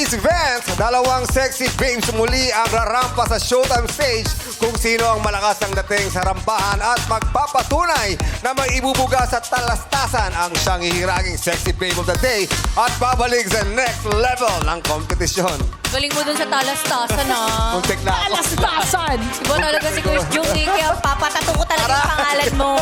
today's event, dalawang sexy babes muli ang rarampa sa Showtime stage kung sino ang malakas ang dating sa rampahan at magpapatunay na may ibubuga sa talastasan ang siyang hihiraging sexy babe of the day at babalik sa next level ng kompetisyon. Galing mo dun sa talastasan, ah. Muntik na ako. Talastasan! Iba talaga si Kuya Jung, eh. Kaya papatato ko talaga yung pangalan mo.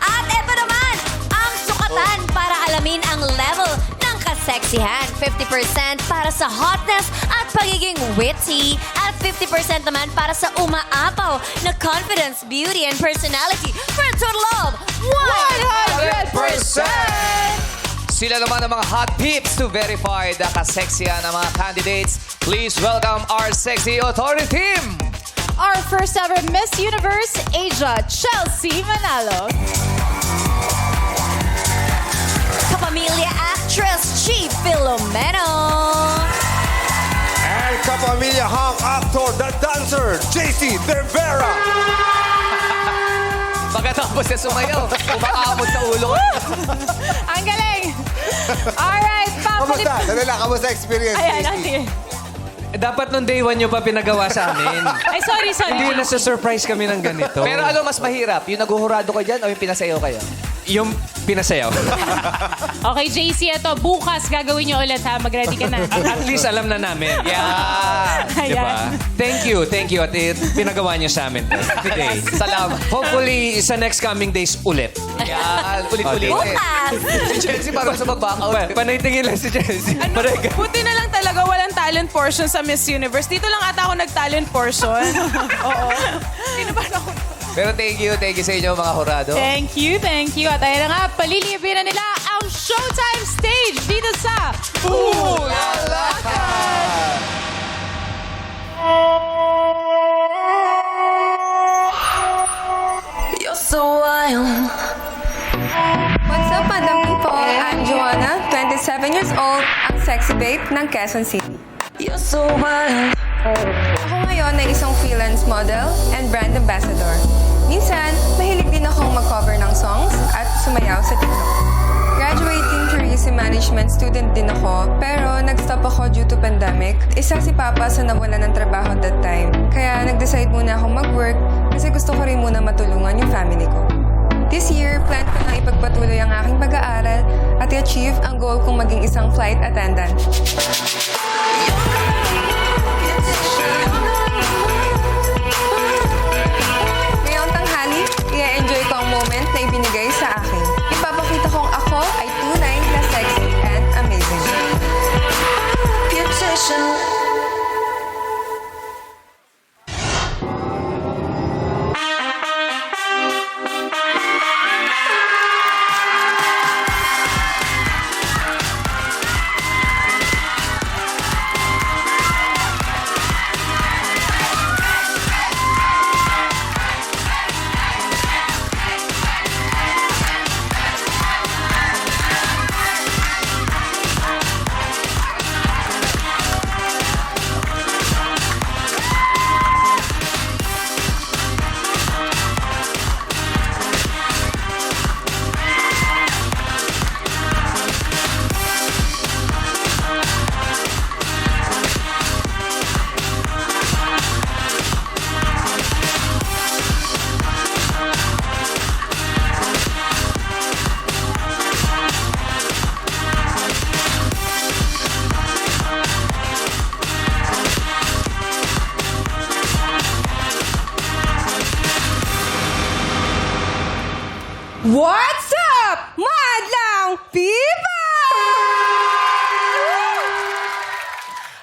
At eto naman, ang sukatan para alamin ang level ng kaseksihan. 50% para sa hotness at pagiging witty. At 50% naman para sa umaapaw na confidence, beauty, and personality for a total of 100%! Sila naman ang mga hot peeps to verify the kaseksihan ng mga candidates. Please welcome our sexy authority team. Our first ever Miss Universe, Asia Chelsea Manalo. Kapamilya actress, Chi Filomeno. And kapamilya hang actor, the dancer, JC De Vera. Pagkatapos siya sumayaw, umakamot sa ulo. Ang galing! Alright, papalip... Kamusta? Dali lang, kamusta experience? Ayan, JC? sige. Dapat nung day one nyo pa pinagawa sa amin. Ay, sorry. Hindi na surprise kami ng ganito. Pero ano mas mahirap? Yung naguhurado ka dyan o yung pinasayaw kayo? Yung pinasayaw. Okay, JC, ito. Bukas gagawin niyo ulit, ha? Mag-ready ka na. At least alam na namin. Yeah. Diba? Thank you. At pinagawa nyo sa amin today. Salamat. Hopefully, sa next coming days ulit. Yan. Ulit-ulit. Bukas! Si Chelsea parang sa mag-back out. Well, panay-tingin lang si Chelsea. Buti na lang talaga walang talent portion sa Miss Universe. Dito lang ata ako nag-talent portion. Oo. Kinabahan ako. Pero thank you sa inyo mga hurado. Thank you. At ayan na nga, palilibin na nila ang Showtime stage dito sa Ulalakan! You're so wild. What's up, Madam people? I'm Joanna, 27 years old, ang sexy babe ng Quezon City. You're so wild. Ako ngayon ay isang freelance model and brand ambassador. Minsan, mahilig din akong mag-cover ng songs at sumayaw sa TikTok. Graduating tourism management student din ako, pero nag-stop ako due to pandemic. Isa si Papa sa nawalan ng trabaho that time. Kaya nag-decide muna akong mag-work kasi gusto ko rin muna matulungan yung family ko. This year, plan ko na ipagpatuloy ang aking pag-aaral at i-achieve ang goal kong maging isang flight attendant. Ngayong tanghali, i-enjoy ko ang moment na ibinigay sa akin. Ipapakita kong ako ay tunay na sexy and amazing. What's up, madlang people?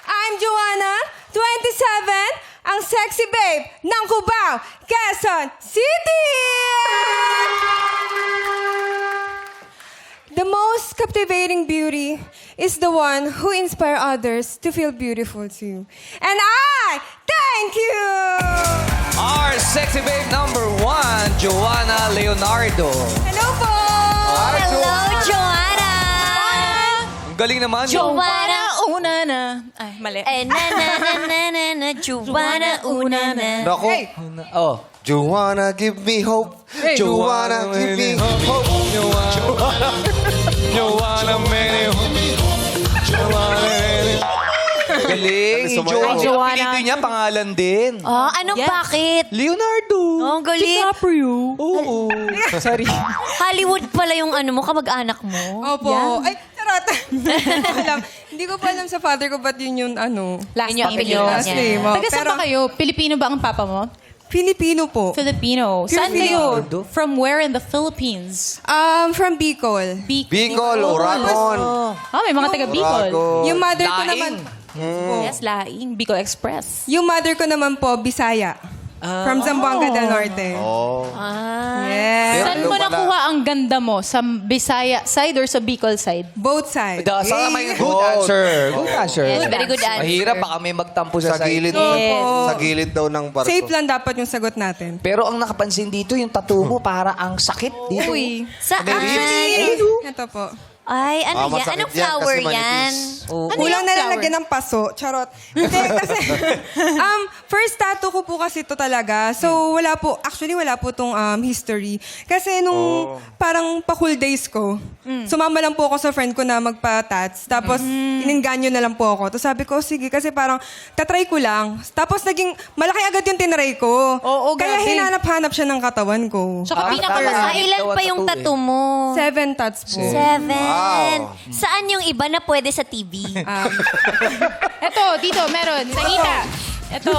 I'm Joanna, 27, ang sexy babe ng Cubao, Quezon City! The most captivating beauty is the one who inspires others to feel beautiful too. And I thank you! Our sexy babe number 1, Joanna Leonardo. Hello po! Hello, Joanna! Ang galing naman. Joanna, Una na. Ay, mali. Eh, na, Joanna, una na. Naku. Oh. Joanna, give me hope. Joanna, give me hope. Joanna, many. Joanna, Galing. Ano, Yung sumayaw? Joanna. apelido niya, pangalan din. Oh, anong bakit? Leonardo. Oh, ang galing. Oo. Sorry. Hollywood pala yung ano mo, kamag-anak mo. Opo. Ay, charot. Hindi ko pa alam sa father ko ba't yun yung ano. Last Yun yung name apelido niyo. Last name. Oh, Taga saan pero ba kayo? Pilipino ba ang papa mo? Filipino po. Filipino. Saan Filipino. kayo? From where in the Philippines? From Bicol. Bicol, Oragon. Oh, may mga taga Bicol. Oragon. Yung mother ko Laing. naman, Yes, Laing. Bicol Express. yung mother ko naman po, Bisaya. From Zamboanga del Norte. Oh. Yes. Pero Saan ano mo pala? nakuha ang ganda mo? Sa Bisaya side or sa Bicol side? Both sides. Saka may good answer. Good answer. Yes, very good answer. Mahirap baka may magtampo sa Sa gilid. Yes. Sa gilid daw ng barko. Safe lang dapat yung sagot natin. Pero ang nakapansin dito, yung tattoo mo, para ang sakit dito. Uy. Saan? Ito po. Ay, ano yan? masakit Anong yan flower kasi yan? manipis. Ano Kulang yung na flower? lalagyan ng paso. Charot. Hindi, kasi, first tattoo ko po kasi ito talaga. So, wala po tong history. Kasi nung parang pa-cool days ko, sumama lang po ako sa friend ko na magpa-tats. Tapos, ininganyo na lang po ako. Tapos sabi ko, sige, kasi parang, tatry ko lang. Tapos, naging, malaki agad yung tinry ko. Oo, Kaya grabe. hinanap-hanap siya ng katawan ko. Tsaka Ah, ilan pa yung tattoo mo? 7 tats po. 7. Wow. Saan yung iba na pwede sa TV? Ito, dito, meron. Sa hita. Ito.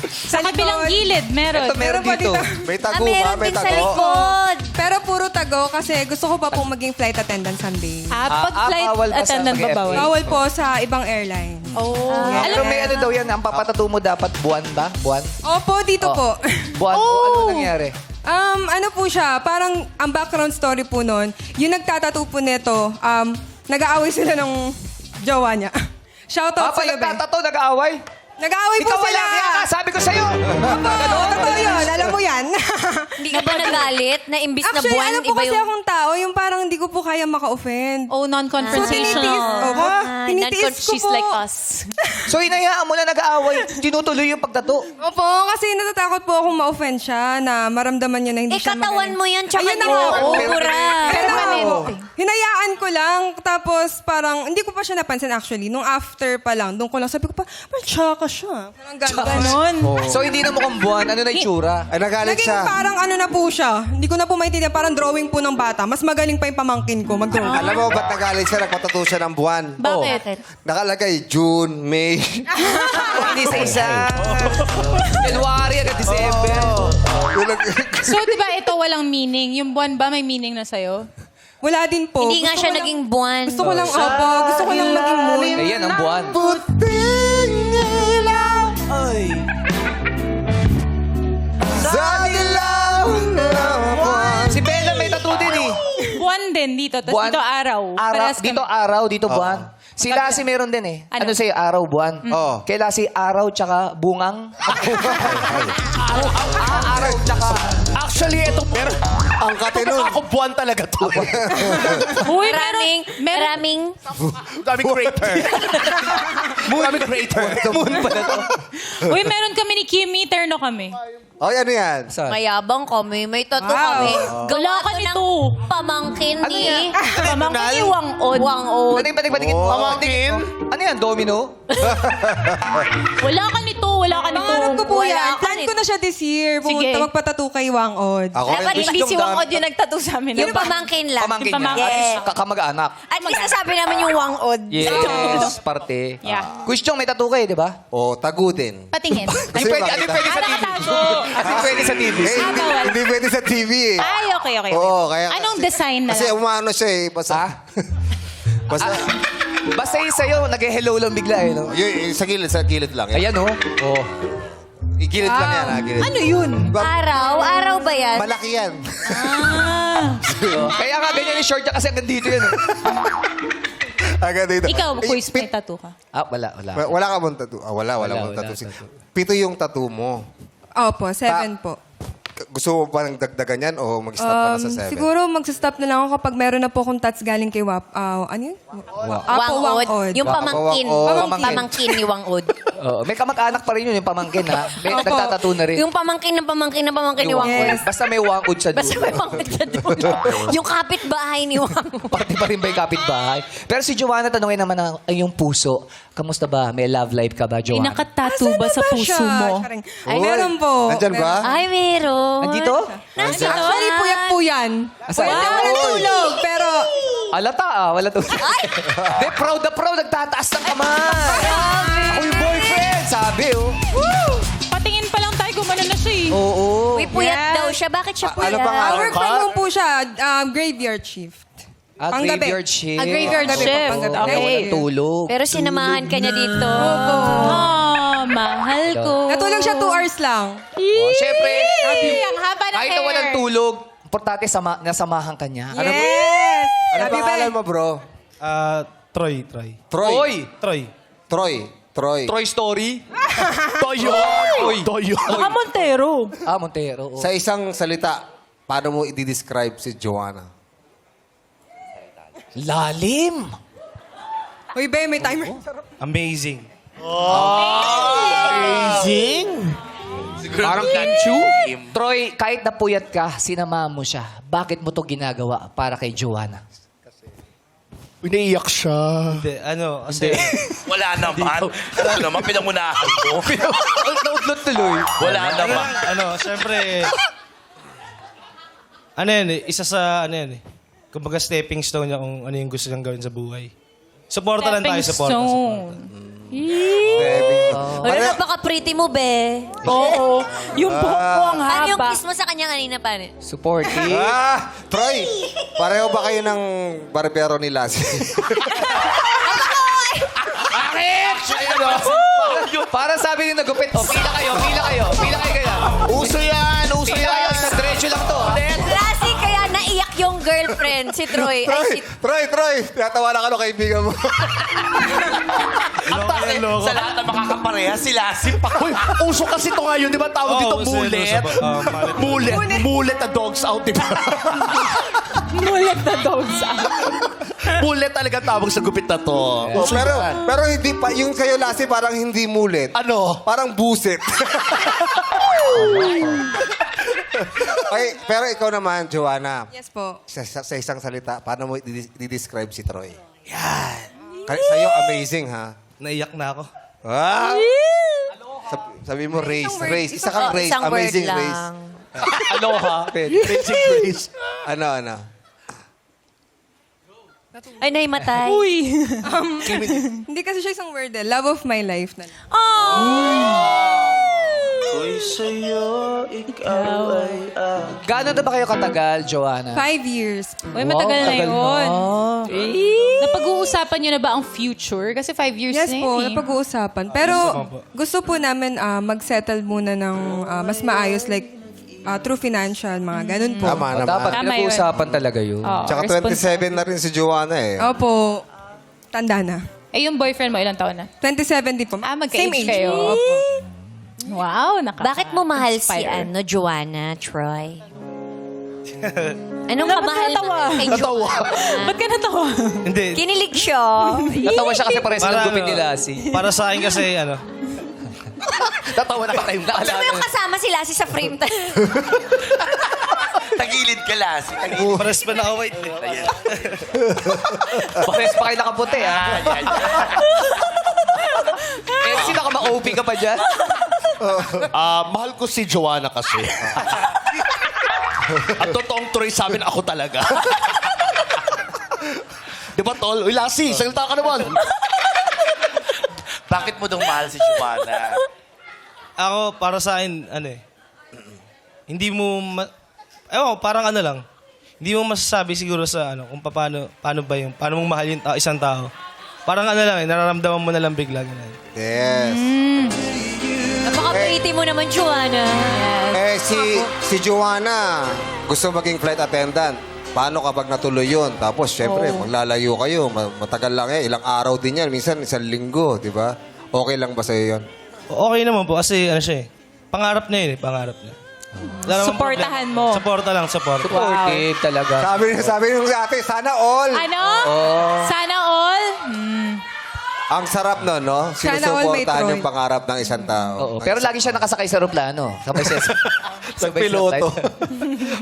Sa kabilang gilid, meron. Ito, meron pa dito. May Ah, tago ba? meron May din sa tago? likod. Pero puro tago kasi gusto ko pa pong maging flight attendant someday. Pag flight bawal pa sa attendant ba pag-FA? bawal? Bawal po sa ibang airline. Oh. Pero may ano daw yan, ang papatato mo dapat buwan ba? Buwan? Opo, dito po. Buwan po, ano nangyari? Ano po siya, parang ang background story po nun, yung nagtatattoo po nito, nag-aaway sila ng jowa niya. Shoutout Papa, sa'yo, Ben. nagtatato, nag-aaway? Nag-aaway po Ikaw sila. wala kaya, sabi ko sa'yo. Totoo yun, alam mo yan. Hindi ka ba nagalit na imbis na Actually, buwan, ano po iba kasi yung... akong tao, yung parang hindi ko po kaya maka-offend. Oh, So, non-confrontational. Opo, tinitiis ko She's po. like us. So, inayaan mo na nag-aaway. Tinutuloy yung pagtato. Opo, kasi natatakot po akong ma-offend siya na maramdaman niya na hindi siya katawan magaling. mo yun, tsaka Ayun na di nga mo po. mabubura. Pero, hinayaan ko lang. Tapos, parang, hindi ko pa siya napansin actually. Nung after pa lang, doon ko lang, sabi ko pa, parang tsaka siya. Parang ganon. So, hindi na mukhang buwan. Ano na itsura? Ay, nagalit Naging siya. parang ano na po siya. Hindi ko na po maintindihan. Parang drawing po ng bata. Mas magaling pa yung pamangkin ko mag-drawing. Alam mo ba't nagalit siya? Nagpatato siya ng buwan. Bakit? Nakalagay June, May. Hindi sa isa. January hanggang December. So, di ba ito walang meaning? Yung buwan ba may meaning na sa'yo? Wala din po. Hindi nga Gusto siya ko lang- naging buwan. Gusto ko lang, opo. Gusto ko lang maging moon. Ayan ang buwan. Sa dilaw ng buwan. Si Bella may tattoo din eh. Buwan din dito. Tapos Buwan. dito araw. Parehas kami. Dito araw, dito buwan. Si Lassie meron din eh. Ano? Ano sa'yo? Araw, buwan. Oo. Kay Lassie, araw tsaka bungang. Araw tsaka... Actually, ito pero Ang katinun. ako buwan talaga to. Uy, Maraming Daming crater. Daming crater. Moon pala to. Uy, meron kami ni Kimi, terno kami. Ay, ano yan? mayabang kami. May tattoo Wow. kami. Wala Gawa ka to ng nito. pamangkin Ano ni... yan? Pamangkin ni Wangod. Wangod. Pating. Pamangkin. Ano yan? Domino? Wala ka nito. Wala ka nito. Pangarap ko po Wala yan. ka Plan ko na siya this year. Sige. Pumunta magpatattoo kay Wangod. Ako Dapat rin. Hindi si Wangod yung nagtattoo sa amin. Yung pamangkin lang. Pamangkin Yung niya. pamangkin. At least kamag-anak. At least nasabi namin yung wangod. Yes, parte. Yeah. Question, may tattoo kayo, di ba? O, tagu din. Patingin. Ano pwede sa TV? Nakatago. Ano pwede sa TV? Eh, hindi, bawal. hindi pwede sa TV eh. Ay, okay. Oo, kaya... Anong design na Kasi lang? umano siya eh. Basta... Basta... Basta yung sa'yo, nag-hello lang bigla eh, no? Yun, sa gilid lang. Yan. Ayan, oh. Oh. Gilid lang yan, ha? Gilid. Ano yun? Araw? Araw ba yan? Malaki yan. Kaya nga, ganyan yung short niya kasi hanggang dito yun. Agad dito. Ikaw, Eh, quiz, may tattoo ka. Ah, wala. Wala ka bang tattoo? Ah, wala mong tattoo. Pito yung tattoo mo. Opo, 7 po. Gusto mo pa ng dagdagan yan o mag-stop ka na sa 7? Siguro magsa-stop na lang ako kapag meron na po akong tats galing kay ano yun? Apo Wangod. Wangod. Yung pamangkin. Wangod. Pamangkin ni Wangod. May kamag-anak pa rin yun, yung pamangkin, ha? May Opo. nagtatato na rin. Yung pamangkin ng pamangkin ng pamangkin ni Yung Wangkod. wangkod. Basta may wangkod sa Basta may dulo. pamangkin sa dulo. Yung kapitbahay ni Wangkod. Pati pa rin ba yung kapitbahay? Pero si Joanna, tanongin naman yung puso. Kamusta ba? May love life ka ba, May Joanna? nakatattoo ba sa puso mo? Ay, meron po. Nandyan ba? Ay, meron. Nandito? Nandito. Actually, puyat po yan. Asa- Pwede mo ng tulog, pero... Alata, wala to. Ay! De, proud na proud, nagtataas ng kamay. Ako yung boyfriend, sabi, oh. Patingin pa lang tayo, gumano na siya eh. Oo. Uy, puyat Yes. daw siya. Bakit siya puyat? ano pa nga? Work from home po siya. Graveyard shift. Panggabi. Graveyard shift. Graveyard Panggabi po, shift. panggabi. Okay. Walang tulog. Pero sinamahan ka niya dito. Oh, mahal ko. Natulog siya 2 hours lang. Oh, syempre, Ang haba ng kahit na hair. walang tulog, importante nasamahan ka niya. Yes! Ano Sabi ba pangalan eh? mo, bro? Troy. Troy. Oy! Troy. Troy Story? Toyo. Toyo. Montero. Montero. Sa isang salita, paano mo i-describe si Joanna? Lalim. Uy, be, may timer. Amazing. Parang Ganchu. Troy, kahit napuyat ka, sinamahan mo siya. Bakit mo to ginagawa para kay Joanna? Naiiyak siya. Hindi, kasi... Wala naman. Ano naman, pinangunahan ko. Nautlot tuloy. Wala naman. Siyempre... isa sa, kumbaga stepping stone niya kung ano yung gusto niyang gawin sa buhay. Supporta lang tayo, supporta. Wala na baka pretty mo, be. Oo. Yung buhok ko ang Ano yung haba. kiss mo sa kanya kanina pa? Supportive. Troy, pareho ba kayo ng barbero ni Lassie? Para sabi ni nagupit, pila kayo. Uso yan. Pila kayo, sa diretso lang to. Lassie, kaya naiyak yung girlfriend, si Troy. Ay, si... Troy, tinatawa na ka ng kaibigan mo. Ang bakit sa lahat ng makakapareha, si Lassie pa. Uy, uso kasi ito ngayon, di ba? Tawag dito mullet. Mullet na dogs out, di ba? Mulat na dogs out. Mullet talaga tawag sa gupit na to. Oh, pero hindi pa, yung kayo Lassie parang hindi mulit. Ano? Parang buset. Okay, pero ikaw naman, Joanna. Yes po. Sa isang salita, paano mo i-describe si Troy? Yan. Sa'yo, amazing, ha? Naiyak na ako. Ah! Sabi mo, race. Isa kang race. Isang word Amazing lang. race. Aloha. Amazing grace. Ano? Ay, naimatay. Hindi kasi siya isang word eh. Love of my life. Gano'n na ba kayo katagal, Joanna? 5 years. Uy, matagal na tagal yun. na. Napag-uusapan niyo na ba ang future? Kasi 5 years Yes na po, yun eh. napag-uusapan. Pero gusto po namin mag-settle muna ng mas maayos like through financial, mga ganun po. Tama naman. Dapat Tama pinag-uusapan talaga yun. Oo, Tsaka 27 na rin si Joanna eh. Opo. Tanda na. Eh, yung boyfriend mo, ilang taon na? 27 din po. Magka-age Same age. kayo. Opo. Wow, Bakit mo mahal si Inspired. Joanna, Troy? Anong kamahal mo kay Joanna? Ba't ka natawa? Hindi. Kinilig siya. Natawa siya kasi pares Para ng gupit ni Lassie. Para sa akin kasi, Natawa na ka kayong Gusto mo yung kasama si Lassie sa frame tayo? Tagilid ka, Lassie. Tagilid. pares pa naka-white. Pares pa kayo nakaputi, ha? Yan. Eh, sino ka ma-OP ka pa dyan? Mahal ko si Joanna kasi. Ang totoong Troy sa amin, ako talaga. Di ba, Tol? Uy, Lassie, salita ka naman. Bakit mo daw mahal si Joanna? Ako, para sa akin, hindi mo, parang lang. Hindi mo masasabi siguro sa kung paano ba yung, paano mong mahal yung isang tao. Parang lang, nararamdaman mo na lang bigla. Ganun. Yes. Napaka-pretty mo naman, Joanna. Si Joanna, gusto maging flight attendant. Paano kapag natuloy yun? Tapos, syempre, maglalayo kayo. Matagal lang eh. Ilang araw din yan. Minsan, isang linggo, di ba? Okay lang ba sa'yo yun? Okay naman po kasi siya pangarap na yun pangarap na. Supportahan mo. Supporta lang, support. Supportive talaga. Sabi nung ate, sana all. Ano? Sana all? Ang sarap nun, no? Sana all may Sinusuportahan Troy. yung pangarap ng isang tao. Oo. Pero lagi siya nakasakay sa aeroplano. Sabay siya Sa piloto.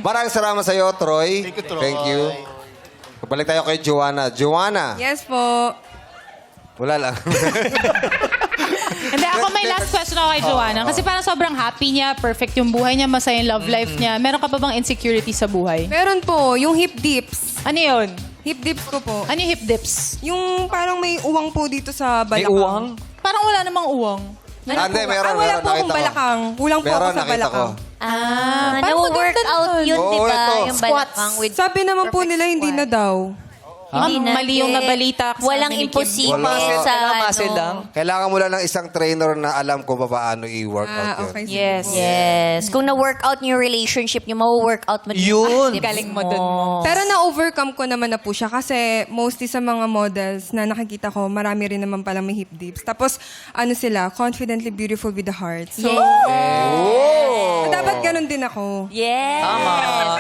Maraming salamat sa iyo, Troy. Thank you, Troy. Thank you. Balik tayo kay Joanna. Joanna, Yes po. wala lang. Hindi, ako may last question ako kay Joanna. Kasi parang sobrang happy niya, perfect yung buhay niya, masaya yung love life niya. Meron ka pa bang insecurity sa buhay? Meron po, yung hip dips. Ano yun? Hip dips ko po. Ano yung hip dips? Yung parang may uwang po dito sa May balakang. uwang? Parang wala namang uwang. Ah, hindi, meron, wala meron. po akong Nakita ko. balakang. Kulang po Meron, ako sa nakita balakang. ko. Parang workout yun, Oo, di ba? ito. Yung balakang with Sabi naman po nila hindi na daw. Ma'am, mali yung nabalita. sa Walang amin ni Kim. imposible Wala. sa Muscle lang. Kailangan mo lang ng isang trainer na alam kung paano i-workout yun. Okay. Yes. Yes. Kung na-workout niyo yung relationship niyo, ma-workout mo din. Yun. ang Galing mo mo. dun. Pero na-overcome ko naman na po siya kasi mostly sa mga models na nakikita ko, marami rin naman palang may hip dips. Tapos, ano sila, confidently beautiful with the heart. So, dapat ganun din ako. Yes.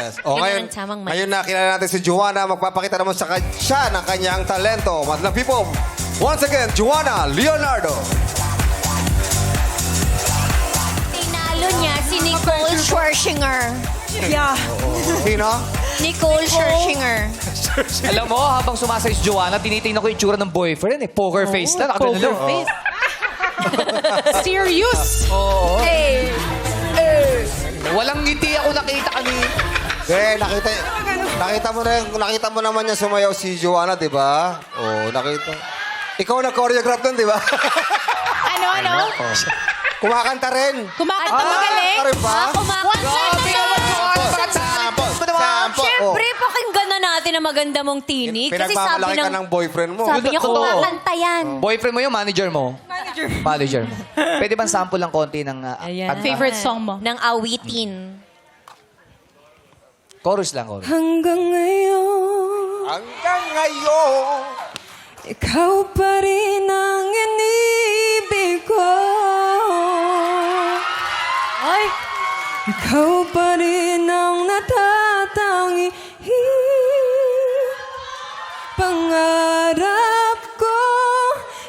Yes. O Yun ngayon, ang tamang ngayon nakilala natin si Joanna. Magpapakita naman siya ng kanyang talento. Madlang people, once again, Joanna Leonardo. Tinalo niya si Nicole Scherzinger. Yeah. Sino? Nicole Scherzinger. Alam mo, habang sumasay si Joanna, tinitingnan ko yung tsura ng boyfriend eh. Poker face lang. Poker Nakagano lang. face. Serious. Hey. Walang ngiti ako nakita kanina. Nakita mo naman niya sumayaw si Joanna, di ba? Oh, nakita. Ikaw nag-choreograph nun, di ba? Ano? Kumakanta rin. Kumakanta magaling? Kumakanta rin ba? Siyempre, pakinggan na natin ang maganda mong tinig. Kasi sabi Pinagmamalaki ka ng... ng boyfriend mo. Sabi niya, Totoo. kumakanta yan. Boyfriend mo yung manager mo? Manager mo. Pwede bang sample lang konti ng kanta? Favorite song mo? Ng awitin. Chorus lang, chorus. Hanggang ngayon, Hanggang ngayon. ikaw pa rin ang inibig ko. Ay! Ikaw pa rin ang natatangi. Pangarap ko,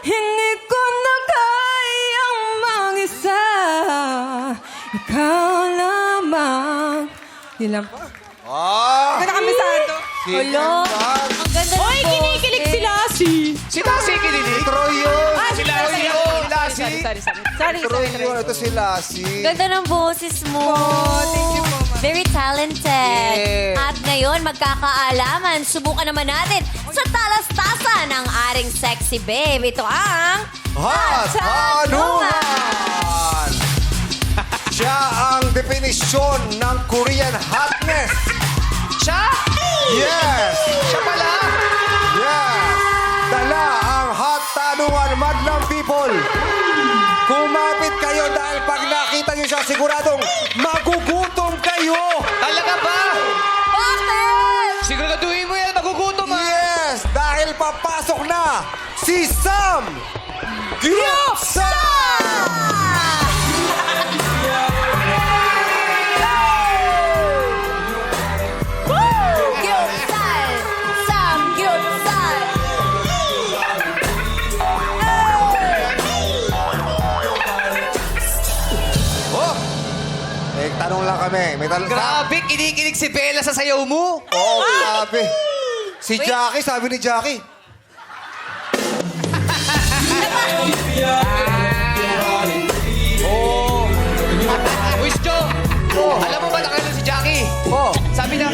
hindi ko na kayang mag-isa. Ikaw lamang. Yun lang po. Ah! Ganda kami sa ito. Hello? Ang ganda ng Oy, kinikilig si Lassie. Si Lassie kinilig. Troy yun. Si Lassie yun. Sorry. Troy yun. Ito si Lassie. Ganda ng boses mo. Thank you po, ma'am. Very talented. Yeah. At ngayon, magkakaalaman. Subukan naman natin sa talastasan ng aring sexy babe. Ito ang... Hot Tanungan! Siya ang definisyon ng Korean hotness. Siya? Yes! Siya pala? Yes! Dala ang hot tanungan, madlang people. Kumapit kayo dahil pag nakita niyo siya, siguradong magugutom kayo. Talaga ba? Bakit? Siguraduhin mo yan, magugutom ah. Yes! Dahil papasok na si Sam Gyupsang! Gyupsal! Sam Gyupsal! Oh! May tanong lang kami. May tanong Grabe, kinikilig si Bella sa sayaw mo. Oo, grabe. Si Jackie, sabi ni Jackie. Wish Jo, alam mo ba nakailan si Jackie? Sabi niya,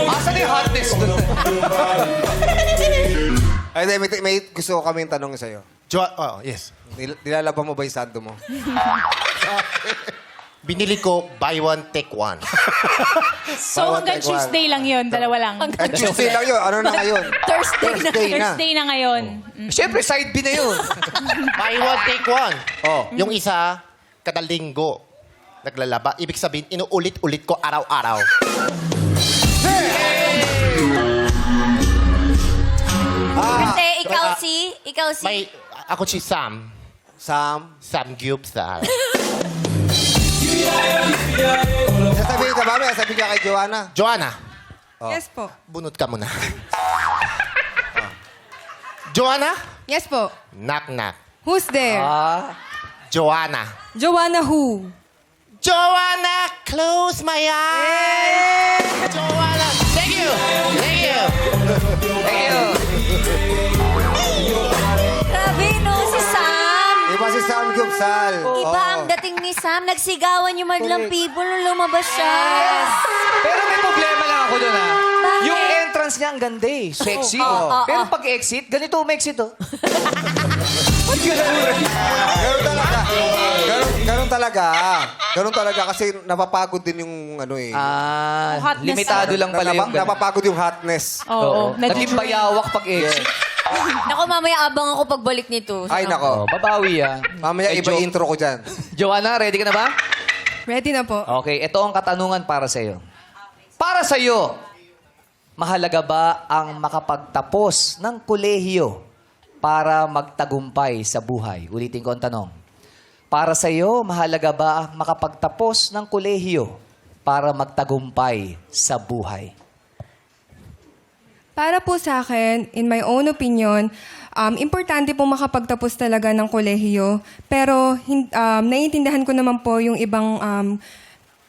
asan na yung hotness doon? Ay, may gusto ko kaming tanong sa'yo. Yes. Nilalaban mo ba yung sando mo? Binili ko buy one, take one. So hanggang Tuesday lang yun, dalawa lang. Eh, Tuesday lang yun. Ano na ngayon? Thursday na. Thursday na ngayon. Siyempre, side B na yun. Buy one, take one. Yung isa, kada linggo, naglalaba. Ibig sabihin, inuulit-ulit ko araw-araw. Kasi ikaw si... May, ako si Sam. Sam? Sam Gyupsal. Sasabihin ka ba? May sasabihin ka kay Joanna. Joanna, Yes po. bunot ka muna. Joanna, Yes po. knock-knock. Who's there? Joanna. Joanna who? Joanna, close my eyes. Joanna, thank you. Thank you. Thank you. Grabe, no, si Sam. Iba si Sam Gyupsal. Iba ang dating ni Sam. Nagsigawan yung madlang people nung lumabas siya. Pero may problema lang ako doon, ha? Bakit? Yung entrance niya ang ganda eh. Sexy. Pero pag-exit, ganito umexit, oh. Ganun talaga. Ganun talaga kasi napapagod din yung ano eh. Hotness. Limitado lang pala yung ganun. Napapagod yung hotness. Oo. Naging bayawak pag-exit. Naku, mamaya abang ako pagbalik nito. Ay, nako. Babawi, ah. Mamaya iba Medyo- intro ko dyan. Joanna, ready ka na ba? Ready na po. Okay, ito ang katanungan para sa iyo. Para sa iyo, mahalaga ba ang makapagtapos ng kolehiyo para magtagumpay sa buhay? Ulitin ko ang tanong. Para sa iyo, mahalaga ba ang makapagtapos ng kolehiyo para magtagumpay sa buhay? Para po sa akin, in my own opinion, importante po makapagtapos talaga ng kolehiyo. Pero naiintindihan ko naman po yung ibang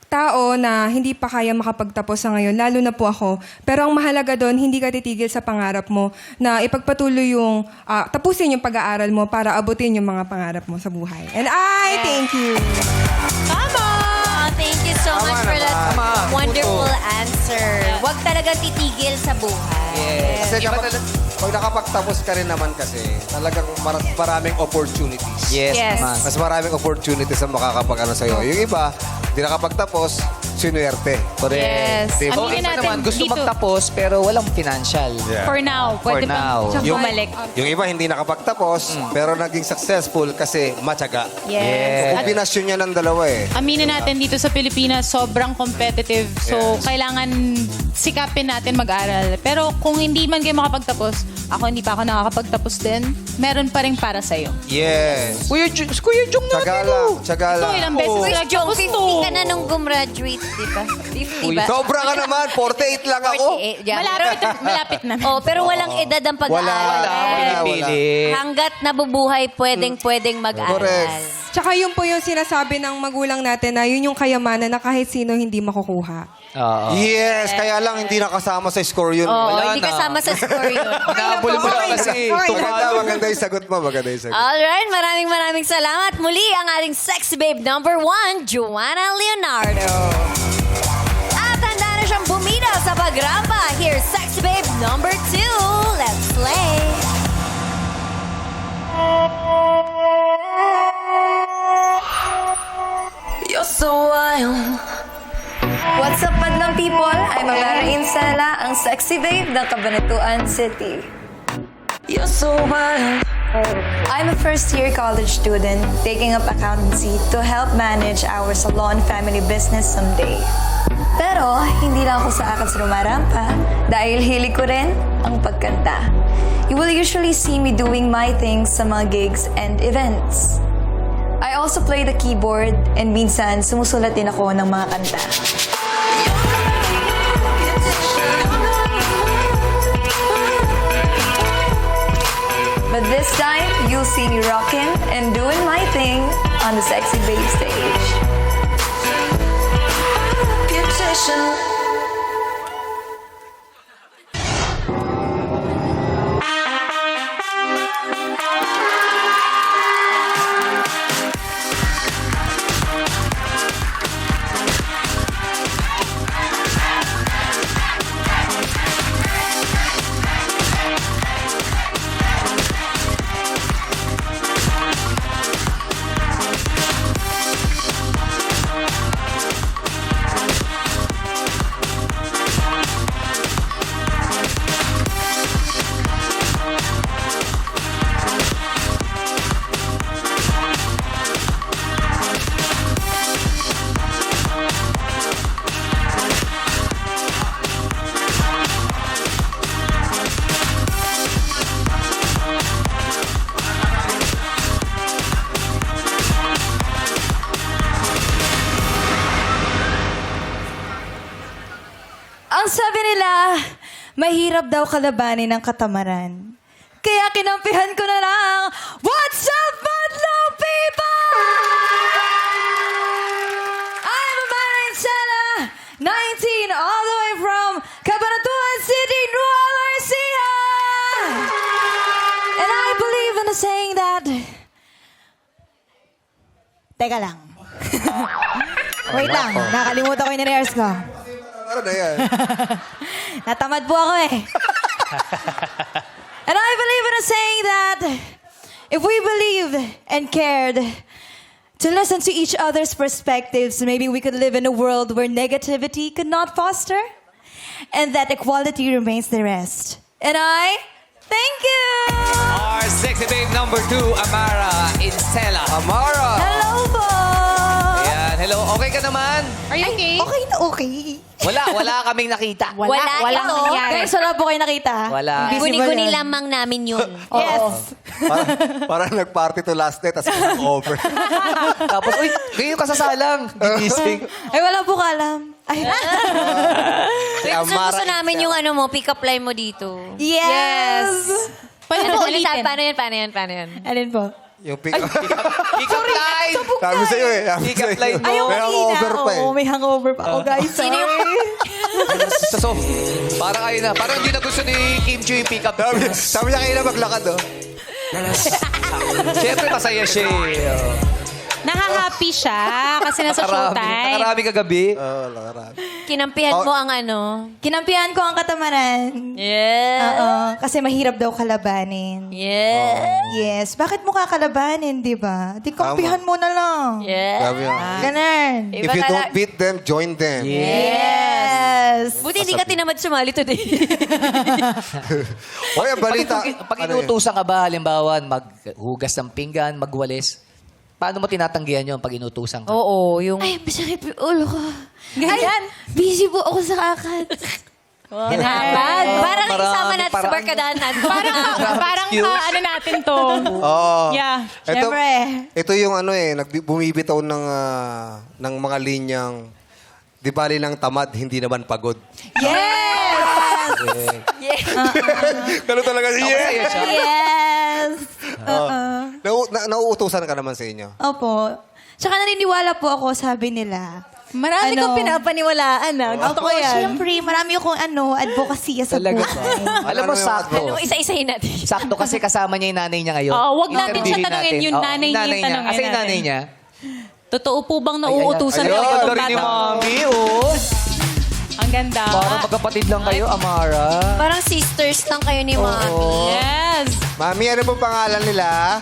tao na hindi pa kaya makapagtapos sa ngayon, lalo na po ako. Pero ang mahalaga doon, hindi ka titigil sa pangarap mo na ipagpatuloy yung, tapusin yung pag-aaral mo para abutin yung mga pangarap mo sa buhay. And I thank you. Oh, thank you so much for that wonderful answer. Huwag talaga titigil sa buhay. Kasi pag nakapagtapos ka rin naman kasi, talagang maraming opportunities. Yes. naman. Mas maraming opportunities ang makakapag-ano sa'yo. Yung iba, di nakapagtapos, sinuwerte. Correct. Yes. Diba? Aminin Iba natin naman, gusto dito. magtapos pero walang financial. For now. For Pwede now. pa Yung- bumalik. Yung iba hindi nakapagtapos, pero naging successful kasi matyaga. Yes. At Kombinasyon niya ng dalawa eh. aminin natin dito sa Pilipinas, sobrang competitive. So, kailangan sikapin natin mag-aral. Pero kung hindi man kayo makapagtapos, ako hindi pa ako nakakapagtapos din, meron pa rin para sa'yo. Yes. Kuya Jung na. Tsaga lang, tsaga Ito, lang. ilang beses Kuya ka Jong, nagtapos 50 ka to. na nung gumraduate, di ba? 50 ba? Sobra ka naman, 48 lang ako. 48, yeah. Malapit na. Oh, pero walang edad ang pag-aaral. Wala. Pinipili. Hanggat nabubuhay, pwedeng mag-aral. Correct. Tsaka yun po yung sinasabi ng magulang natin na yun yung kayamanan na kahit sino hindi makukuha. Oo. Yes, kaya lang hindi nakasama sa score yun. Oh, Wala hindi na. kasama sa score yun. Nahabol mo lang kasi. Maganda yung sagot mo, maganda yung sagot. Alright, maraming salamat. Muli ang ating sexy babe number 1, Joanna Leonardo. At handa na siyang bumida sa pagrampa. Here's sexy babe number 2. Let's play. You're so wild. What's up, madlang people? I'm Amara Insala, ang sexy babe ng Cabanatuan City. You're so wild. I'm a first-year college student taking up accountancy to help manage our salon family business someday. Pero, hindi lang ako sa akin rumarampa dahil hilig ko rin ang pagkanta. You will usually see me doing my things sa mga gigs and events. I also play the keyboard and minsan sumusulat din ako ng mga kanta. But this time, you'll see me rocking and doing my thing on the Sexy Babe stage. Ang sabi nila, mahirap daw kalabanin ng katamaran. kaya kinampihan ko na lang. What's up, Madlang people? I'm Amara Insana, 19, all the way from Cabanatuan City, Nueva Ecija. And I believe in the saying that... Teka lang. Wait lang, nakalimutan ko yung nirehearse ko. Ano na yan? Natamad po ako eh. And I believe in a saying that if we believed and cared to listen to each other's perspectives, maybe we could live in a world where negativity could not foster and that equality remains the rest. And I thank you! Our sexy babe number 2, Amara Insela. Amara! Hello po! Ayan, hello. Okay ka naman? Are you okay? Okay na okay. Wala kaming nakita. Walang nangyari. Guys, wala po kayo nakita. Wala. Guni-guni lamang namin yun. Yes. Parang nag-party to last night, tapos over. Tapos, uy, ngayon kasasalang. Gigising. Ay, wala po ka alam. Ay, Si Amara Gusto namin yung ano mo, pick-up line mo dito. yes. Paano mo ulitin? Paano yan? Alin po? Yung pick-up. Pick-up line. Sabi sa'yo eh. Sabi Pick-up sa'yo. line mo. Ayaw May hangover pa eh. Oo, may hangover pa ako, guys. Sino yung... So, parang kayo na. Parang hindi na gusto ni Kim Chiu yung pick-up. Sabi niya kayo na maglakad, oh. Siyempre, masaya siya eh. Nahahappy siya kasi nasa showtime. Nakarami kagabi. Oo, lakarami. Kinampihan mo ang ano? Kinampihan ko ang katamaran. Yeah. Oo, kasi mahirap daw kalabanin. Yeah. Yes. Bakit mo kakalabanin, di ba? Di kampihan mo na lang. Yeah. Sabi niya. Ganun. If you don't beat them, join them. Yes. Buti hindi ka tinamad sumali today. Oy, ang balita. Pag inutusan ka ba, halimbawa, maghugas ng pinggan, magwalis, paano mo tinatanggihan yun pag inutusan ka? Oo, yung... Ay, masakit po yung ulo ko. Ganyan. Busy po ako sa akad. Parang Marami isama natin sa paraan. barkadahan natin. Parang ano natin to. Oo. Yeah. Ito, Siyempre. ito yung ano eh, bumibitaw ng mga linyang, di bali lang tamad, hindi naman pagod. Yes! Ganun talaga siya. Masaya siya. Yes! Nauutusan ka naman sa inyo. Opo. Tsaka naniniwala po ako, sabi nila. Marami kang pinapaniwalaan. Gusto ko yan. Siyempre, marami akong advocacy sa Talaga buhay. ba? Alam mo, Ano yung sakto. advo? Isa-isahin natin. Sakto kasi kasama niya yung nanay niya ngayon. Oo, wag natin siya Interviewin tanungin, natin. yung Oo, nanay niya yung tanungin Kasi yung natin. nanay niya. Totoo po bang nauutusan Ayun, kayo ganda itong rin ni bata? Mami, oh. Ang ganda. Parang magkapatid lang kayo, Amara. Parang sisters lang kayo ni Mami. Yes. Mami, ano pong pangalan nila?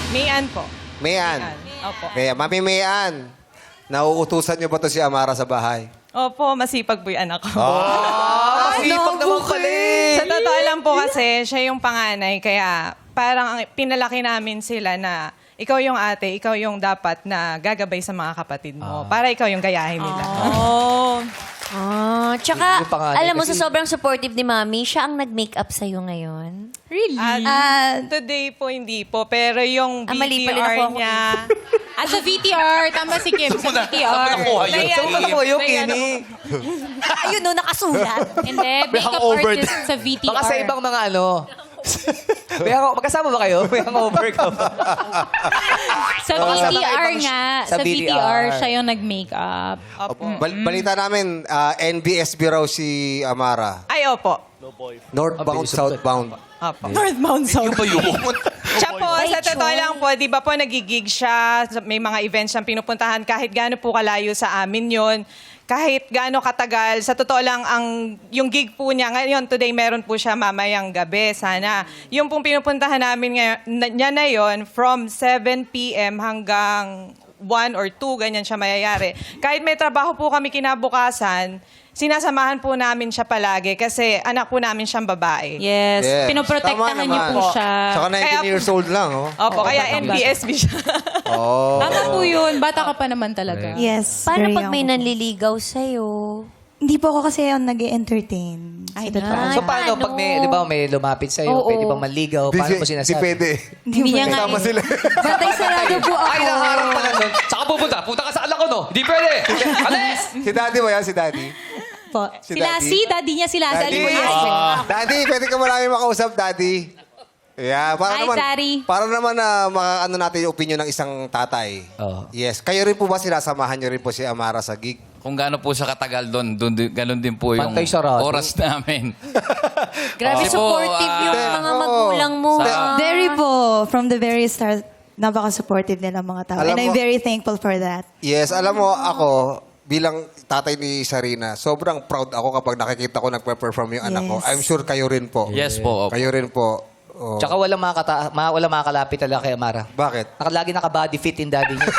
Mayan po. Mayan. Opo. Kaya, Mami Mayan, nauutusan niyo ba to si Amara sa bahay? Opo, masipag po yung anak ko. Masipag naman pala eh. Sa totoo lang po kasi, siya yung panganay. Kaya parang pinalaki namin sila na ikaw yung ate, ikaw yung dapat na gagabay sa mga kapatid mo. Para ikaw yung gayahin nila. Oh. Tsaka, Yung panganay alam mo, kasi- sa sobrang supportive ni Mami, siya ang nag-makeup sa'yo ngayon. Really? Today po, hindi po. Pero yung mali pala, VTR nakuha ko. niya... At sa VTR, tama si Kim, sa VTR. Saan mo yung Kini? Ayun, no, nakasulat. Hindi, makeup hangover artist sa VTR. Baka sa ibang mga ano. Magkasama ba kayo? May hangover ka ba? Sa VTR nga, Sa sa VTR, VTR. siya yung nag-makeup. Balita namin, NBSB raw si Amara. Ay, opo. Northbound, southbound. Opo. Northbound South. Siya po, sa totoo lang po, di ba po nagigig siya, may mga events siyang pinupuntahan, kahit gaano po kalayo sa amin yon, kahit gaano katagal, sa totoo lang, yung gig po niya, ngayon, today, meron po siya mamayang gabi, sana. Yung pong pinupuntahan namin niya na yon, from 7 p.m. hanggang 1 or 2, ganyan siya mayayari. Kahit may trabaho po kami kinabukasan, sinasamahan po namin siya palagi kasi anak po namin siyang babae. Yes. Yes. Pinoprotektahan Tama niyo naman. po siya. Saka 19 Kaya- years old lang, oh. Opo, kaya NBSB siya. Oh. Tama po yun. Bata ka pa naman talaga. Yes. Paano very pag may young. nanliligaw sa'yo? Hindi po ako kasi yung nag-entertain. Ay, So paano pag may, di ba, may lumapit sa'yo, Oo. pwede bang manligaw? Paano mo Di sinasabi? pwede. Hindi niya nga Tama sila. Bantay sarado po ako. Ay, naharap pala nun. Saka pupunta. Punta ka sa alam ko, no? Hindi pwede. Alis! Si Daddy ba yan? Si Daddy? Po. Sila, si daddy niya sila. Daddy, Daddy mo yan. Daddy, pwede ka marami makausap, Daddy. Yeah, para Hi, naman, Sari. para naman na makaano natin yung opinion ng isang tatay. Oo. Yes. Kayo rin po ba sinasamahan niyo rin po si Amara sa gig? Kung gaano po siya katagal doon, ganun din po yung Pantay sarado. oras namin. Grabe Kasi po, supportive yung mga oo. magulang mo. Very po, from the very start, napaka-supportive nila mga tao. Alam And I'm mo- very thankful for that. Yes, alam mo, ako, bilang tatay ni Sarina, sobrang proud ako kapag nakikita ko nagpe-perform yung anak ko. Yes. I'm sure kayo rin po. Yes po. opo. Kayo rin po. Oh. Tsaka walang makakalapit talaga kay Amara. Bakit? Lagi naka-body fit yung daddy niya.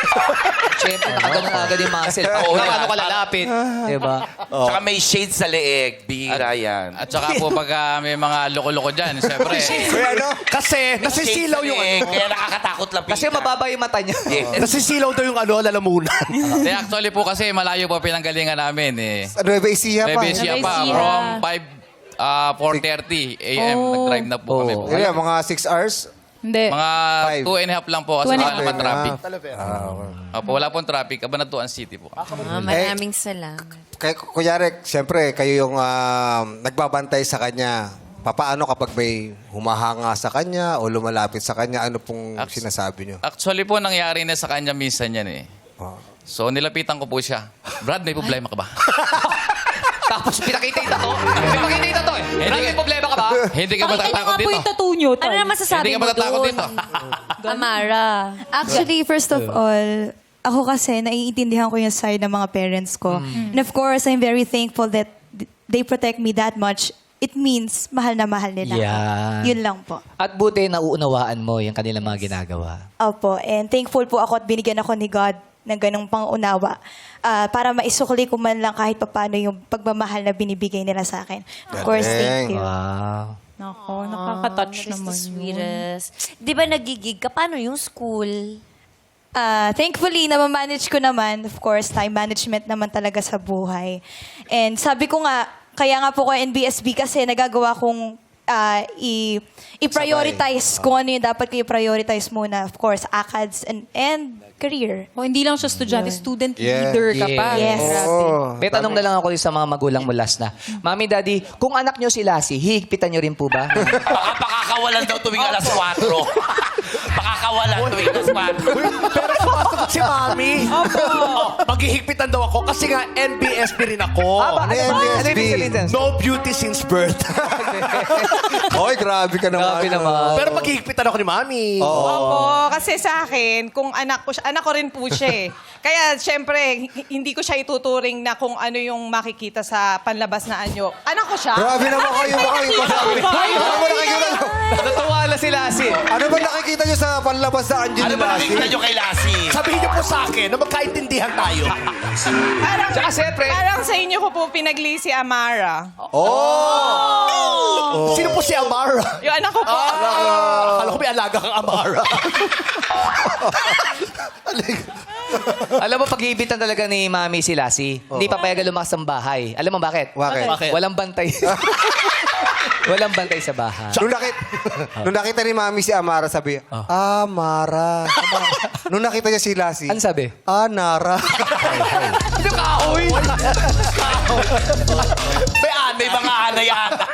Siyempre, nakaganon agad yung muscle. Oo, Paano ka lalapit? Diba? Tsaka may shade sa leeg. Bihira yan. At saka po pagka may mga loko-loko dyan, siyempre. Kaya ano? Kasi nasisilaw yung ano. Kaya nakakatakot lang. Kasi mababa yung mata niya. Nasisilaw daw yung ano, lalamunan. Actually po kasi malayo po pinanggalingan namin eh. Nueva Ecija pa. Nueva Ecija pa. Ecija. From 4:30 a.m. Nag-drive na po kami. Kaya mga 6 hours? Hindi. Mga 2.5 lang po kasi 2.5. wala naman traffic. Ah, Opo, wala pong traffic. Cabanatuan City po. Maraming salamat. Kaya, kunyari, siyempre, kayo yung nagbabantay sa kanya. Papaano kapag may humahanga sa kanya o lumalapit sa kanya, ano pong sinasabi nyo? Actually po, nangyari na sa kanya minsan yan eh. Oh. So, nilapitan ko po siya. Brad, may problema ka ba? Tapos pinakita yung tato. Pinakita yung tato eh. May problema ka ba? Hindi ka Pakita niyo matatakot nga po dito. yung tattoo niyo. Ano na masasabi Hindi ka mo matatakot doon? dito. Amara. Actually, first of all, ako kasi naiintindihan ko yung side ng mga parents ko. And of course, I'm very thankful that they protect me that much. It means mahal na mahal nila. ako. Yan. Yun lang po. At buti nauunawaan mo yung kanilang mga ginagawa. Opo. And thankful po ako at binigyan ako ni God ng ganong pangunawa para maisukli ko man lang kahit paano yung pagmamahal na binibigay nila sa akin. Of course, thank you. Wow. Nako, nakaka-touch That is naman the yun. sweetest. Di ba nagigig ka? Paano yung school? Thankfully, naman-manage ko naman. Of course, time management naman talaga sa buhay. And sabi ko nga, kaya nga po ko NBSB kasi nagagawa kong i-prioritize kung ano yung dapat ko i-prioritize muna. Of course, ACADS and career. O, hindi lang siya estudyante, student Yeah. leader ka pa. Yes. Oh. May tanong na lang ako sa mga magulang mo last na. Mami, Daddy, kung anak nyo si Lassie, hihigpitan nyo rin po ba? Pakakawalan daw tuwing alas 4. Pakakawalan tuwing alas 4. Pero sumasagot si Mami. Opo. Maghihigpitan daw ako kasi nga NBSB rin ako. Ano yung NBSB? No beauty since birth. Oy, grabe ka naman. Grabe naman. Pero maghihigpitan ako ni Mami. Opo, kasi sa akin, kung anak ko rin po siya eh. Kaya, syempre, hindi ko siya ituturing na kung ano yung makikita sa panlabas na anyo. Anak ko siya. Grabe naman kayo. Ano ba nakikita nyo? Natuwa na si Lassie. Ano ba nakikita nyo sa panlabas sa Angie Ano ni ba Lassie? nakikita nyo kay Lassie? Sabihin niyo po sa akin na magkaintindihan tayo. Tsaka siyempre, Parang sa inyo ko po pinagli si Amara. Sino po si Amara? Yung anak ko po. Akala ko may alaga kang Amara. alam mo, pag-iibitan talaga ni Mami si Lassie, hindi papayagan lumakas ng bahay. Alam mo bakit? Bakit? Walang bantay. Walang bantay sa bahay. Nung nakita ni Mami si Amara, sabi, Amara. Nung nakita niya si Lassie, Ano sabi? Nara. Ano kahoy? May anay, mga anay ata.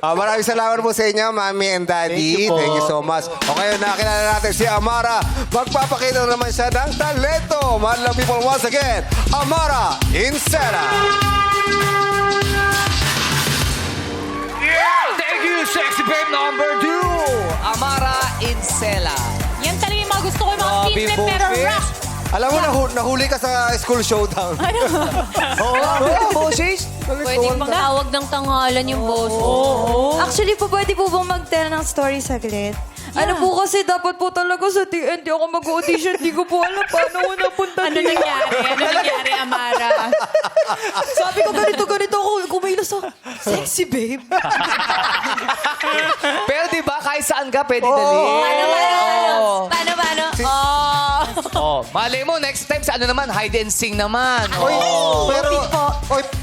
Maraming salamat po sa inyo, Mami and Daddy. Thank you so much. O ngayon, nakilala natin si Amara. Magpapakita naman siya ng talento. Mahal lang people once again, Amara Insera. Thank you, sexy babe number 2. Amara Insela. Yan talaga yung mga gusto ko, yung mga fitness pero rock. Alam mo, nahuli ka sa school showdown. Boses? Pwede pang tawag ng tangalan yung boss. Actually po, pwede po bang mag-tell ng story saglit? Ano po kasi dapat po talaga sa TNT ako mag-audition. Di ko po alam paano ko napunta Ano nangyari? Ano nangyari, Amara? Sabi ko ganito ako. Kumilos ako. Sexy babe. Pero di ba, kahit saan ka, pwede dali. Paano? Oh, malay mo, next time sa ano naman, hide and sing naman. Oy,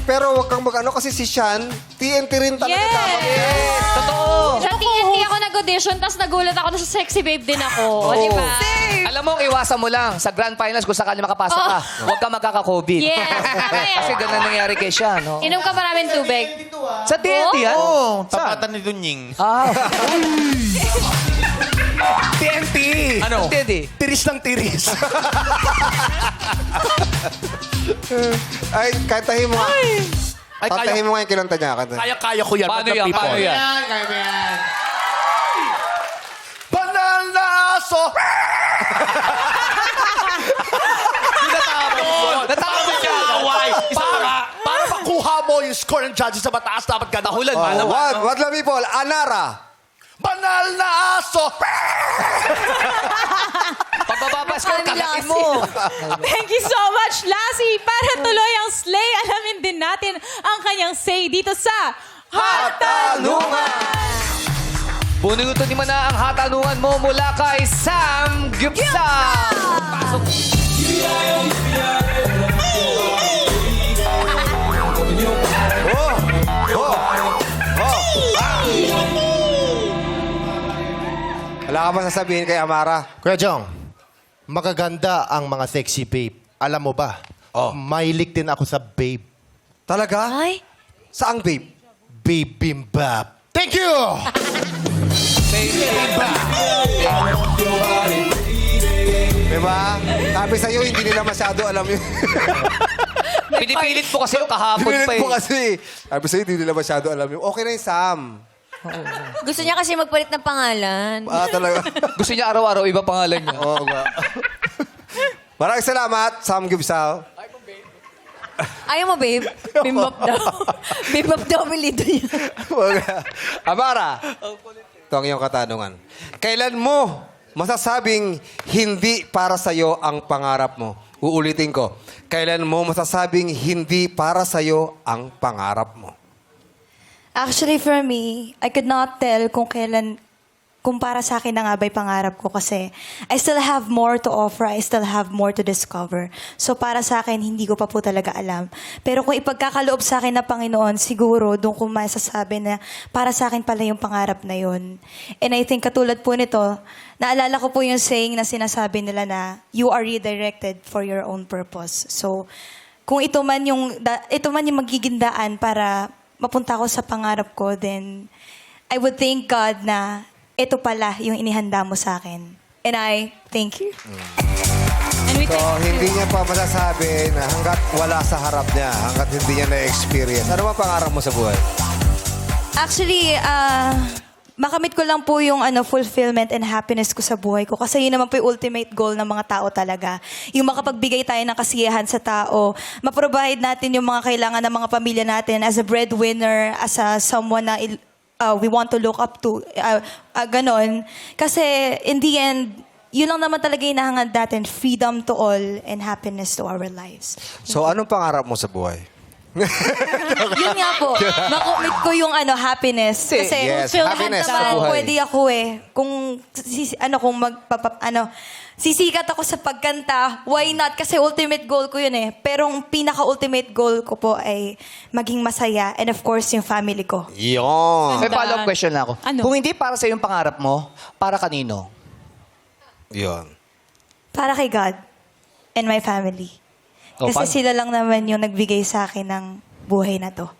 pero wag kang mag-ano kasi si Sean, TNT rin talaga dapat. Yes! Totoo. Sa TNT ako nag-audition, tapos nagulat ako na sa sexy babe din ako. O, di ba? Alam mo, iwasan mo lang sa grand finals kung sakali makapasok ka. Huwag ka magkaka-COVID. Yes, tama yan. Kasi ganun nangyari kay siya, no? Inom ka maraming tubig. Sa TNT, yan? Oo, tapatan ni Dunying. Ah. TNT! Ano? TNT. Tiris ng tiris. Ay, kantahin mo nga. Ay, Kantahin mo nga yung kinanta niya. Kanta. Kaya ko yan. Paano Pagka yan? people. Paano yan? Banal na aso! Natapos ka. Away! Isa pa nga. Para makuha mo yung score ng judges sa mataas, dapat ka nahulan. Oh, what love people? Anara. Banal na aso! Pagbababa score, kagatin mo. Thank you so much, Lassie. Para tuloy ang slay, alamin din natin ang kanyang say dito sa Hatanungan! Bunutin mo na ang hatanungan mo mula kay Sam Gupsa. Pasok. Wala ka ba sasabihin kay Amara? Kuya Jong, magaganda ang mga sexy babe. Alam mo ba? Mahilig din ako sa babe. Talaga? Ay, Saang babe? Bibimbap. Thank you! Diba? Sabi sa'yo, hindi nila masyado alam yun. Pinipilit mo kasi yung kahapon pa Pinilit eh. mo kasi. Sabi sa'yo, hindi nila masyado alam yun. Okay na yung Sam. gusto niya kasi magpalit ng pangalan. Talaga. Gusto niya araw-araw iba pangalan niya. Oo nga. Maraming salamat, Sam Gibsao. Ayaw mo, babe? Bimbap daw. Bimbap daw ang lido niya. Amara, ito ang iyong katanungan. Kailan mo masasabing hindi para sa'yo ang pangarap mo? Uulitin ko. Kailan mo masasabing hindi para sa'yo ang pangarap mo? Actually, for me, I could not tell kung para sa akin na nga ba'y pangarap ko kasi I still have more to offer, I still have more to discover. So para sa akin, hindi ko pa po talaga alam. Pero kung ipagkakaloob sa akin na Panginoon, siguro doon ko masasabi na para sa akin pala yung pangarap na yun. And I think katulad po nito, naalala ko po yung saying na sinasabi nila na you are redirected for your own purpose. So kung ito man yung magiging daan para mapunta ako sa pangarap ko, then I would thank God na ito pala yung inihanda mo sa akin. And I thank you. And we So, thank you. hindi niya pa masasabi na hanggat wala sa harap niya, hanggat hindi niya na-experience. Ano ba pangarap mo sa buhay? Actually, makamit ko lang po yung fulfillment and happiness ko sa buhay ko. Kasi yun naman po yung ultimate goal ng mga tao talaga. Yung makapagbigay tayo ng kasiyahan sa tao, maprovide natin yung mga kailangan ng mga pamilya natin as a breadwinner, as a someone na we want to look up to, ganon. Kasi in the end, yun lang naman talaga yung nahangad natin, freedom to all and happiness to our lives. So, anong pangarap mo sa buhay? Yun nga po, makomit ko yung happiness. Kasi Yes, lahat happiness sa naman buhay. pwede ako kung sisikat ako sa pagkanta, why not? Kasi ultimate goal ko yun Pero ang pinaka-ultimate goal ko po ay maging masaya and of course yung family ko. Yun. May follow-up question na ako. Ano? Kung hindi para sa yung pangarap mo, para kanino? Yun. Para kay God and my family. Oh, Kasi paano? sila lang naman yung nagbigay sa akin ng buhay na to.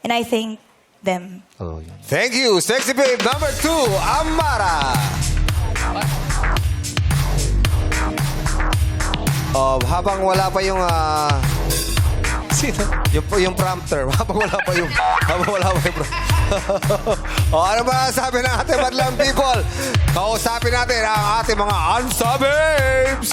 And I thank them. Oh, yun. Thank you, sexy babe number 2, Amara. Habang wala pa yung Sino? yung prompter, habang wala pa yung ano ba sabi ng ating madlang people? Kausapin natin ang ating mga Ansababes!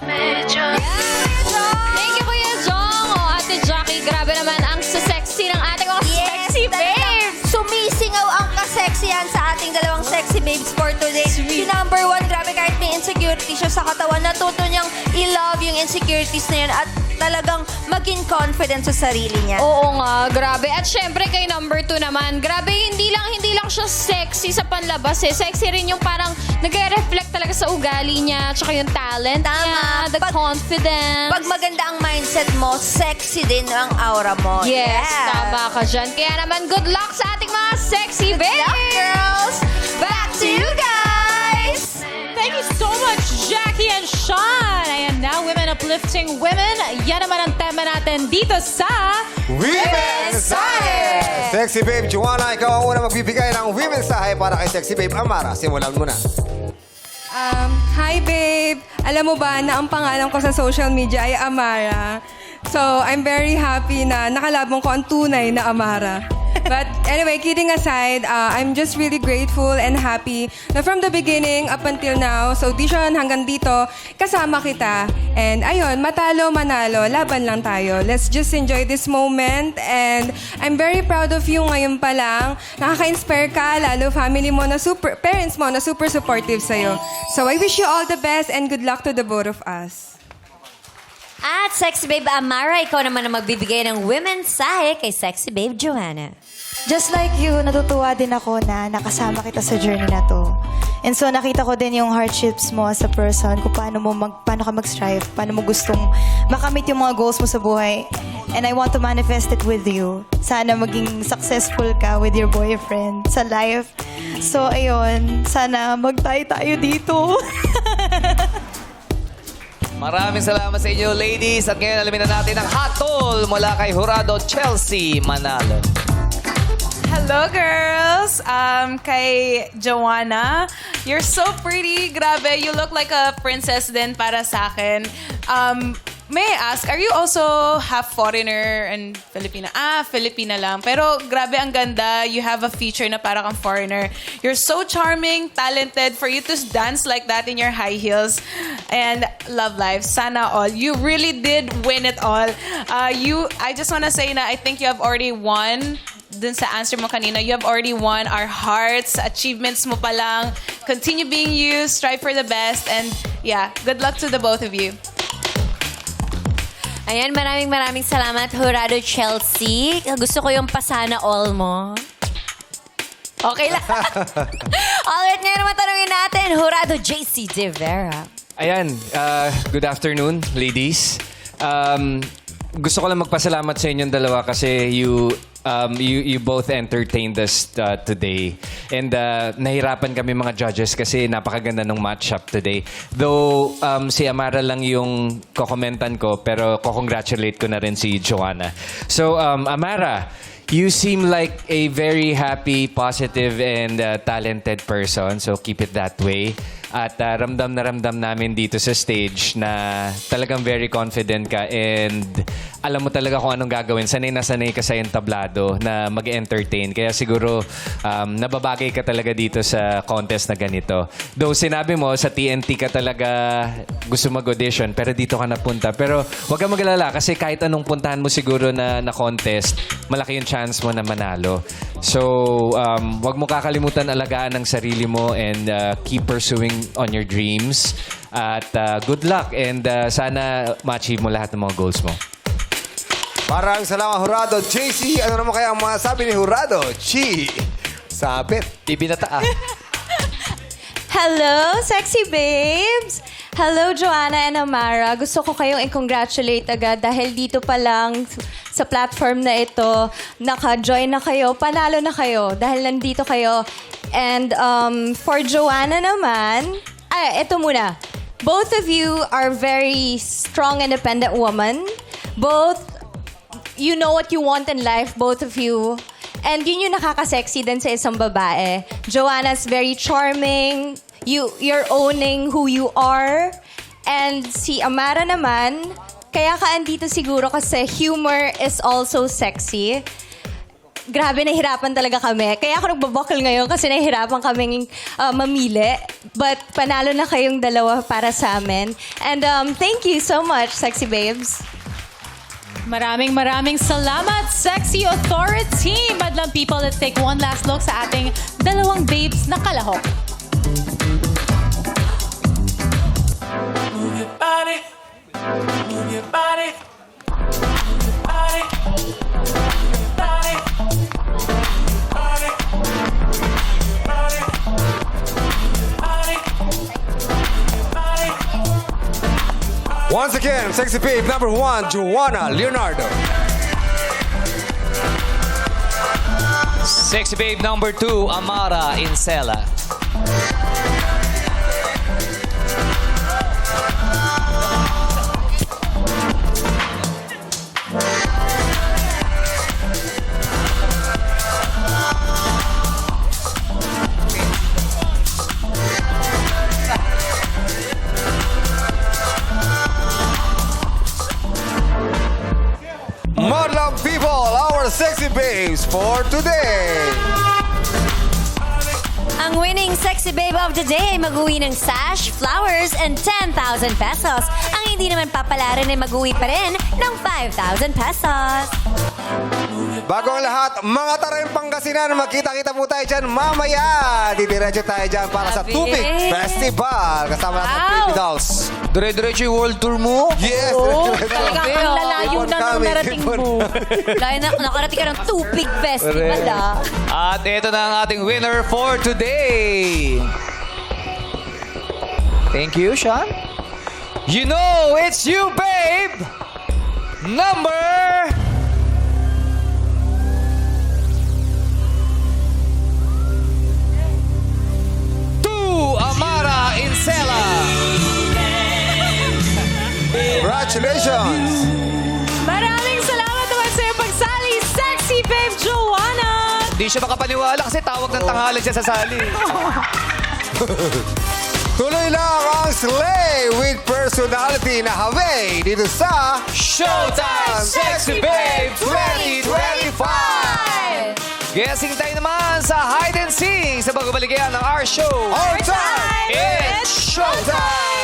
Thank you, Kuya Jong. Ate Jackie, grabe naman ang sexy ng ating mga sexy babes. Sumisingaw ang kasexihan sa ating dalawang sexy babes for today. Si number 1, grabe kahit may insecurity siya sa katawan, natuto niyang i-love yung insecurities na yun at talagang maging confident sa sarili niya. Oo nga, grabe. At syempre kay number 2 naman, grabe, hindi lang siya sexy sa panlabas Sexy rin yung parang nagre-reflect talaga sa ugali niya, tsaka yung talent niya, the confidence. Pag maganda ang mindset mo, sexy din ang aura mo. Yes, Yeah. tama ka dyan. Kaya naman, good luck sa ating mga sexy babes! Girls, back to uplifting women. Yan naman ang tema natin dito sa Women's Sahe! Sexy Babe Joanna, ikaw ang unang magbibigay ng Women's Sahe para kay Sexy Babe Amara. Simulan mo na. Hi, babe. Alam mo ba na ang pangalan ko sa social media ay Amara? So, I'm very happy na nakalabang ko ang tunay na Amara. But anyway, kidding aside, I'm just really grateful and happy na from the beginning up until now, sa audition hanggang dito, kasama kita. And ayun, matalo, manalo, laban lang tayo. Let's just enjoy this moment. And I'm very proud of you ngayon pa lang. Nakaka-inspire ka, lalo family mo na parents mo na super supportive sa'yo. So I wish you all the best and good luck to the both of us. At Sexy Babe Amara, ikaw naman ang magbibigay ng Women's Sahe kay Sexy Babe Joanna. Just like you, natutuwa din ako na nakasama kita sa journey na to. And so nakita ko din yung hardships mo as a person, kung paano ka mag-strive, paano mo gustong makamit yung mga goals mo sa buhay. And I want to manifest it with you. Sana maging successful ka with your boyfriend sa life. So ayun, sana tayo dito. Maraming salamat sa inyo, ladies. At ngayon, alamin na natin ang hatol mula kay Jurado Chelsea Manalo. Hello, girls! Kay Joanna, you're so pretty. Grabe, you look like a princess din para sa akin. May I ask, are you also half foreigner and Filipina? Filipina lang. Pero grabe, ang ganda. You have a feature na para kang foreigner. You're so charming, talented. For you to dance like that in your high heels. And love life. Sana all. You really did win it all. I just wanna say na I think you have already won. Dun sa answer mo kanina, you have already won our hearts. Achievements mo pa lang. Continue being you. Strive for the best. And yeah, good luck to the both of you. Ayan, maraming salamat, Jurado Chelsea. Gusto ko yung pasana all mo. Okay lang. Alright, ngayon naman tanongin natin, Jurado JC De Vera. Ayan, good afternoon, ladies. Gusto ko lang magpasalamat sa inyong dalawa kasi you both entertained us today. And nahirapan kami mga judges kasi napakaganda ng matchup today. Though si Amara lang yung kokomentan ko, pero ko-congratulate ko na rin si Joanna. So Amara, you seem like a very happy, positive, and talented person. So keep it that way. At ramdam na ramdam namin dito sa stage na talagang very confident ka and alam mo talaga kung anong gagawin. Sanay na sanay ka sa entablado na mag-entertain. Kaya siguro nababagay ka talaga dito sa contest na ganito. Though sinabi mo sa TNT ka talaga gusto mag-audition pero dito ka napunta. Pero huwag kang mag-alala kasi kahit anong puntahan mo siguro na contest, malaki yung chance mo na manalo. So huwag mo kakalimutan alagaan ang sarili mo and keep pursuing on your dreams. At good luck and sana ma-achieve mo lahat ng mga goals mo. Maraming salamat, Jurado JC. Ano naman kaya ang mga sabi ni Jurado? Chi. Sabit. Bibinata. Hello, sexy babes! Hello, Joanna and Amara. Gusto ko kayong i-congratulate agad dahil dito pa lang sa platform na ito, naka-join na kayo, panalo na kayo dahil nandito kayo. And for Joanna naman, ito muna. Both of you are very strong, independent women. You know what you want in life, both of you. And yun yung nakaka-sexy din sa isang babae. Joanna's very charming. You're owning who you are. And si Amara naman, kaya ka andito siguro kasi humor is also sexy. Grabe, nahihirapan talaga kami. Kaya ako nagbabukol ngayon kasi nahihirapan kaming mamili. But panalo na kayong dalawa para sa amin. And thank you so much, sexy babes. Maraming salamat, Sexy Authority! Madlang people, let's take one last look sa ating dalawang babes na kalahok. Move your body. Move your body. Move your body. Body. Body. Body. Body. Body. Once again, Sexy Babe number 1, Joanna Leonardo. Sexy Babe number 2, Amara Incela. Sexy Babes for today. Ang winning Sexy Babe of the Day ay mag-uwi ng sash, flowers, and 10,000 pesos. Ang hindi naman papalarin ay mag-uwi pa rin ng 5,000 pesos. Bago ang lahat, mga tarayin Pangasinan, magkita-kita po tayo dyan mamaya. Didiretso tayo dyan para sa Grabe. Tupig Festival. Kasama natin ang Wow. Baby Dolls. Dire-diretso yung world tour mo? Yes! Oo, diretso. talaga ang lalayo Keep on na nung coming, narating keep on mo. coming. Dahil nakarating ka ng Tupig Festival, ah. At ito na ang ating winner for today. Thank you, Sean. You know it's you, babe! Number... Amara Incela. Congratulations! Maraming salamat naman sa iyong pagsali, Sexy Babe Joanna! Di siya makapaniwala kasi tawag ng tanghalan siya sa sali. Tuloy lang ang Slay with Personality na Havay dito sa Showtime Sexy Babe 2025! Guessing tayo naman sa Hide and Seek sa pagbabaligyan ng our show. Our time! It's Showtime!